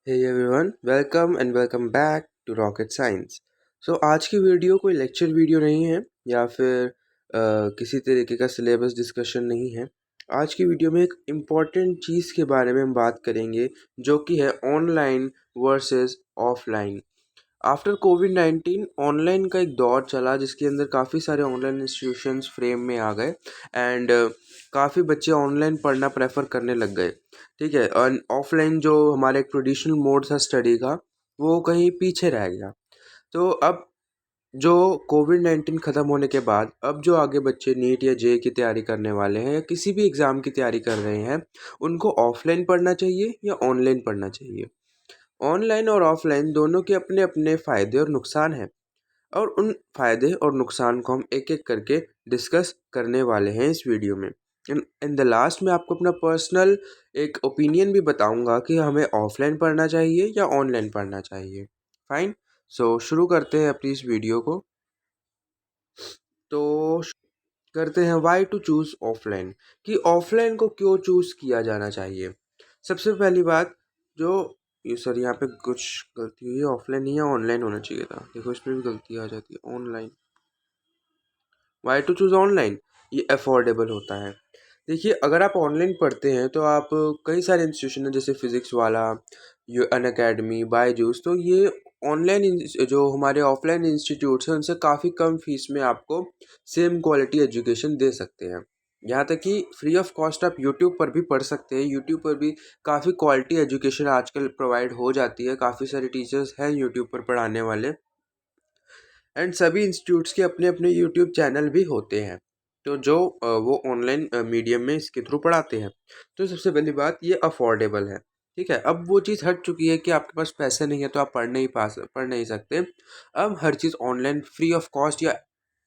Hey everyone, welcome and welcome back to Rocket Science. So आज की video कोई lecture video नहीं है या फिर किसी तरीके का सिलेबस डिस्कशन नहीं है। आज की वीडियो में एक इम्पॉर्टेंट चीज़ के बारे में हम बात करेंगे जो कि है ऑनलाइन वर्सेस ऑफलाइन। आफ्टर कोविड-19 ऑनलाइन का एक दौर चला जिसके अंदर काफ़ी सारे ऑनलाइन इंस्टीट्यूशंस फ्रेम में आ गए एंड काफ़ी बच्चे ऑनलाइन पढ़ना प्रेफर करने लग गए। ठीक है, और ऑफलाइन जो हमारा एक ट्रेडिशनल मोड था स्टडी का वो कहीं पीछे रह गया। तो अब जो कोविड-19 ख़त्म होने के बाद अब जो आगे बच्चे नीट या जेईई की तैयारी करने वाले हैं या किसी भी एग्ज़ाम की तैयारी कर रहे हैं, उनको ऑफलाइन पढ़ना चाहिए या ऑनलाइन पढ़ना चाहिए। ऑनलाइन और ऑफलाइन दोनों के अपने अपने फ़ायदे और नुकसान हैं और उन फ़ायदे और नुकसान को हम एक एक करके डिस्कस करने वाले हैं इस वीडियो में। इन इन द लास्ट मैं आपको अपना पर्सनल एक ओपिनियन भी बताऊंगा कि हमें ऑफलाइन पढ़ना चाहिए या ऑनलाइन पढ़ना चाहिए। फाइन, सो शुरू करते हैं अपनी इस वीडियो को। तो करते हैं वाई टू चूज़ ऑफलाइन, कि ऑफलाइन को क्यों चूज़ किया जाना चाहिए। सबसे पहली बात जो ये सर यहाँ पे कुछ गलती हुई है, ऑफलाइन नहीं है ऑनलाइन होना चाहिए था। देखो इसमें भी गलती आ जाती है, online. Why to choose online, ये अफोर्डेबल होता है। देखिए अगर आप ऑनलाइन पढ़ते हैं तो आप कई सारे इंस्टीट्यूशन हैं जैसे फिज़िक्स वाला, ये अनअकैडमी, बायजूस, तो ये ऑनलाइन जो हमारे ऑफलाइन इंस्टीट्यूट्स हैं उनसे काफ़ी कम फीस में आपको सेम क्वालिटी एजुकेशन दे सकते हैं। यहाँ तक कि फ्री ऑफ कॉस्ट आप यूट्यूब पर भी पढ़ सकते हैं। यूट्यूब पर भी काफ़ी क्वालिटी एजुकेशन आजकल प्रोवाइड हो जाती है। काफ़ी सारे टीचर्स हैं यूट्यूब पर पढ़ाने वाले एंड सभी इंस्टीट्यूट्स के अपने अपने यूट्यूब चैनल भी होते हैं तो जो वो ऑनलाइन मीडियम में इसके थ्रू पढ़ाते हैं। तो सबसे पहली बात ये अफोर्डेबल है। ठीक है, अब वो चीज़ हट चुकी है कि आपके पास पैसे नहीं है तो आप पढ़ नहीं सकते। अब हर चीज़ ऑनलाइन फ्री ऑफ कॉस्ट या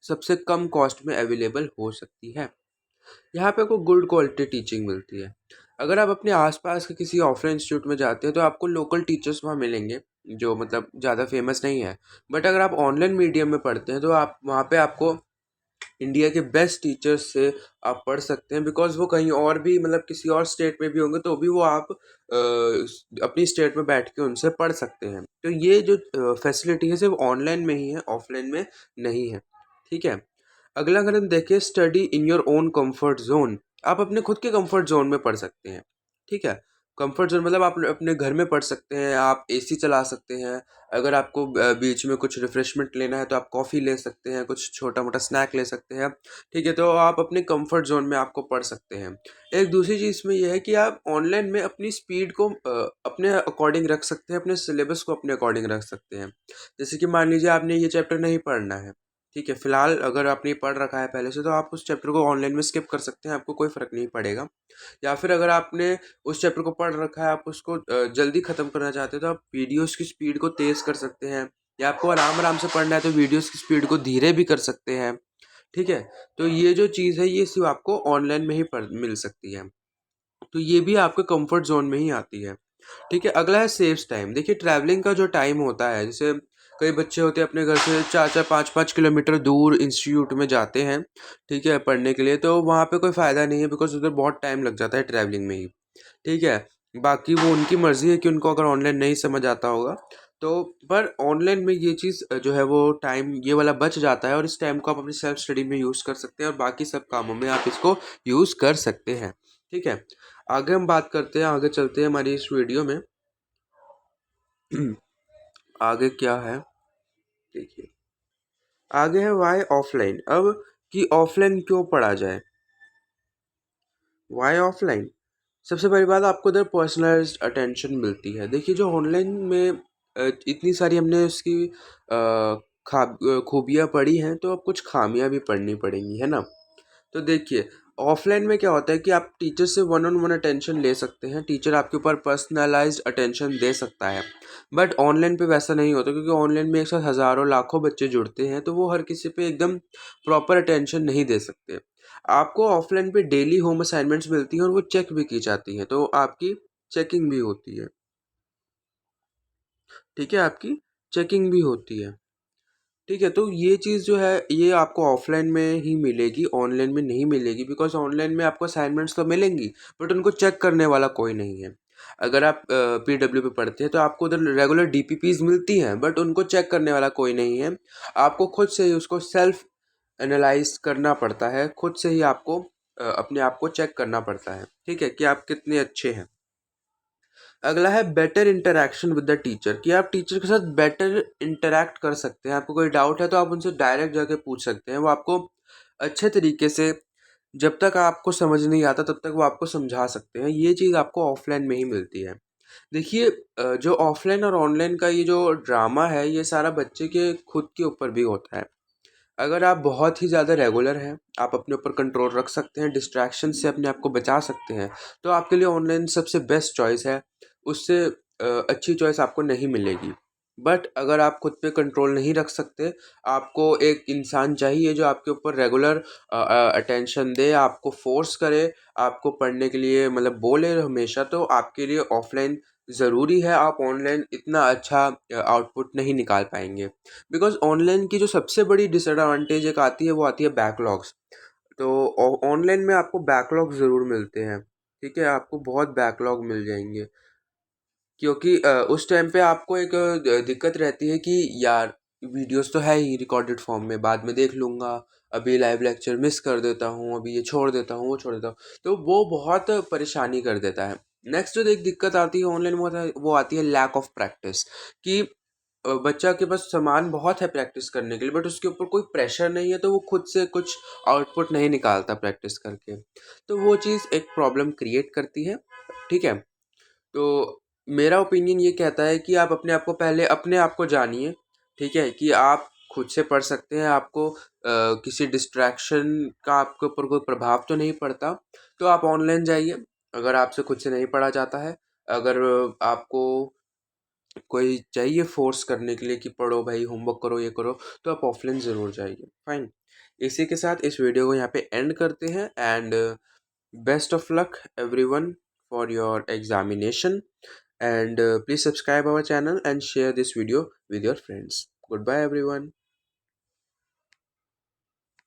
सबसे कम कॉस्ट में अवेलेबल हो सकती है। यहाँ पे आपको गुड क्वालिटी टीचिंग मिलती है। अगर आप अपने आसपास के किसी ऑफलाइन इंस्टीट्यूट में जाते हैं तो आपको लोकल टीचर्स वहाँ मिलेंगे जो मतलब ज़्यादा फेमस नहीं है। बट अगर आप ऑनलाइन मीडियम में पढ़ते हैं तो आप वहाँ पे आपको इंडिया के बेस्ट टीचर्स से आप पढ़ सकते हैं, बिकॉज वो कहीं और भी मतलब किसी और स्टेट में भी होंगे तो भी वो आप अपनी स्टेट में बैठ के उनसे पढ़ सकते हैं। तो ये जो फैसिलिटी है सिर्फ ऑनलाइन में ही है, ऑफलाइन में नहीं है। ठीक है, अगला अगर हम देखें study in your own comfort zone, आप अपने खुद के कंफर्ट जोन में पढ़ सकते हैं। ठीक है, कंफर्ट जोन मतलब आप अपने घर में पढ़ सकते हैं, आप एसी चला सकते हैं। अगर आपको बीच में कुछ रिफ्रेशमेंट लेना है तो आप कॉफ़ी ले सकते हैं, कुछ छोटा मोटा स्नैक ले सकते हैं। ठीक है, तो आप अपने कंफर्ट जोन में आपको पढ़ सकते हैं। एक दूसरी चीज़ में यह है कि आप ऑनलाइन में अपनी स्पीड को अपने अकॉर्डिंग रख सकते हैं, अपने सिलेबस को अपने अकॉर्डिंग रख सकते हैं। जैसे कि मान लीजिए आपने ये चैप्टर नहीं पढ़ना है, ठीक है, फिलहाल अगर आपने पढ़ रखा है पहले से तो आप उस चैप्टर को ऑनलाइन में स्किप कर सकते हैं, आपको कोई फ़र्क नहीं पड़ेगा। या फिर अगर आपने उस चैप्टर को पढ़ रखा है, आप उसको जल्दी ख़त्म करना चाहते हैं तो आप वीडियोस की स्पीड को तेज़ कर सकते हैं, या आपको आराम आराम से पढ़ना है तो वीडियोस की स्पीड को धीरे भी कर सकते हैं। ठीक है, तो ये जो चीज़ है ये सिर्फ आपको ऑनलाइन में ही पढ़ मिल सकती है। तो ये भी आपके कंफर्ट जोन में ही आती है। ठीक है, अगला है सेव्स टाइम। देखिए ट्रैवलिंग का जो टाइम होता है, जैसे कई बच्चे होते हैं अपने घर से 4-4 5-5 किलोमीटर दूर इंस्टीट्यूट में जाते हैं, ठीक है, पढ़ने के लिए, तो वहाँ पे कोई फ़ायदा नहीं है बिकॉज़ उधर बहुत टाइम लग जाता है ट्रैवलिंग में ही। ठीक है, बाकी वो उनकी मर्ज़ी है कि उनको अगर ऑनलाइन नहीं समझ आता होगा तो, पर ऑनलाइन में ये चीज़ जो है वो टाइम ये वाला बच जाता है और इस टाइम को आप अपनी सेल्फ स्टडी में यूज़ कर सकते हैं और बाकी सब कामों में आप इसको यूज़ कर सकते हैं। ठीक है, आगे हम बात करते हैं, आगे चलते हैं हमारी इस वीडियो में। आगे क्या है देखिए, आगे है वाई ऑफलाइन। अब कि ऑफलाइन क्यों पढ़ा जाए, वाई ऑफलाइन। सबसे पहली बात, आपको उधर पर्सनलाइज्ड अटेंशन मिलती है। देखिए जो ऑनलाइन में इतनी सारी हमने उसकी खूबियाँ पढ़ी हैं तो अब कुछ खामियाँ भी पढ़नी पड़ेंगी, है ना। तो देखिए ऑफलाइन में क्या होता है कि आप टीचर से वन ऑन वन अटेंशन ले सकते हैं, टीचर आपके ऊपर पर्सनलाइज्ड अटेंशन दे सकता है। बट ऑनलाइन पे वैसा नहीं होता क्योंकि ऑनलाइन में एक साथ हज़ारों लाखों बच्चे जुड़ते हैं तो वो हर किसी पे एकदम प्रॉपर अटेंशन नहीं दे सकते। आपको ऑफलाइन पे डेली होम असाइनमेंट्स मिलती हैं और वो चेक भी की जाती हैं, तो आपकी चेकिंग भी होती है। ठीक है, आपकी चेकिंग भी होती है। ठीक है, तो ये चीज़ जो है ये आपको ऑफलाइन में ही मिलेगी, ऑनलाइन में नहीं मिलेगी, बिकॉज़ ऑनलाइन में आपको असाइनमेंट्स तो मिलेंगी बट उनको चेक करने वाला कोई नहीं है। अगर आप PW पे पढ़ते हैं तो आपको उधर रेगुलर DPPs मिलती हैं, बट उनको चेक करने वाला कोई नहीं है। आपको खुद से ही उसको सेल्फ एनालाइज करना पड़ता है, खुद से ही आपको अपने आप को चेक करना पड़ता है, ठीक है, कि आप कितने अच्छे हैं। अगला है better interaction with the teacher, कि आप टीचर के साथ बेटर इंटरेक्ट कर सकते हैं। आपको कोई डाउट है तो आप उनसे डायरेक्ट जाके पूछ सकते हैं, वो आपको अच्छे तरीके से, जब तक आपको समझ नहीं आता तब तक वो आपको समझा सकते हैं। ये चीज़ आपको ऑफलाइन में ही मिलती है। देखिए जो ऑफलाइन और ऑनलाइन का ये जो ड्रामा है, ये सारा बच्चे के खुद के ऊपर भी होता है। अगर आप बहुत ही ज़्यादा रेगुलर हैं, आप अपने ऊपर कंट्रोल रख सकते हैं, डिस्ट्रैक्शन से अपने आप को बचा सकते हैं, तो आपके लिए ऑनलाइन सबसे बेस्ट चॉइस है। उससे अच्छी चॉइस आपको नहीं मिलेगी। बट अगर आप खुद पे कंट्रोल नहीं रख सकते, आपको एक इंसान चाहिए जो आपके ऊपर रेगुलर अटेंशन दे, आपको फोर्स करे, आपको पढ़ने के लिए मतलब बोले हमेशा, तो आपके लिए ऑफलाइन ज़रूरी है। आप ऑनलाइन इतना अच्छा आउटपुट नहीं निकाल पाएंगे। बिकॉज ऑनलाइन की जो सबसे बड़ी डिसएडवांटेज एक आती है, वो आती है बैकलॉग्स। तो ऑनलाइन में आपको बैकलॉग ज़रूर मिलते हैं, ठीक है, आपको बहुत बैकलॉग मिल जाएंगे। क्योंकि उस टाइम पे आपको एक दिक्कत रहती है कि यार वीडियोस तो है ही रिकॉर्डेड फॉर्म में, बाद में देख लूँगा, अभी लाइव लेक्चर मिस कर देता हूँ, अभी ये छोड़ देता हूँ, वो छोड़ देता हूँ, तो वो बहुत परेशानी कर देता है। नेक्स्ट जो एक दिक्कत आती है ऑनलाइन, वो आती है लैक ऑफ प्रैक्टिस, कि बच्चा के पास सामान बहुत है प्रैक्टिस करने के लिए, बट उसके ऊपर कोई प्रेशर नहीं है, तो वो खुद से कुछ आउटपुट नहीं निकालता प्रैक्टिस करके। तो वो चीज़ एक प्रॉब्लम क्रिएट करती है, ठीक है। तो मेरा ओपिनियन ये कहता है कि आप अपने आप को पहले अपने आप को जानिए, ठीक है, कि आप खुद से पढ़ सकते हैं, आपको किसी डिस्ट्रैक्शन का आपके ऊपर कोई प्रभाव तो नहीं पड़ता, तो आप ऑनलाइन जाइए। अगर आपसे खुद से नहीं पढ़ा जाता है, अगर आपको कोई चाहिए फोर्स करने के लिए कि पढ़ो भाई, होमवर्क करो, ये करो, तो आप ऑफलाइन ज़रूर जाइए। फाइन। इसी के साथ इस वीडियो को यहाँ पे एंड करते हैं, and best of luck everyone for your examination, and please subscribe our channel and share this video with your friends. Goodbye everyone.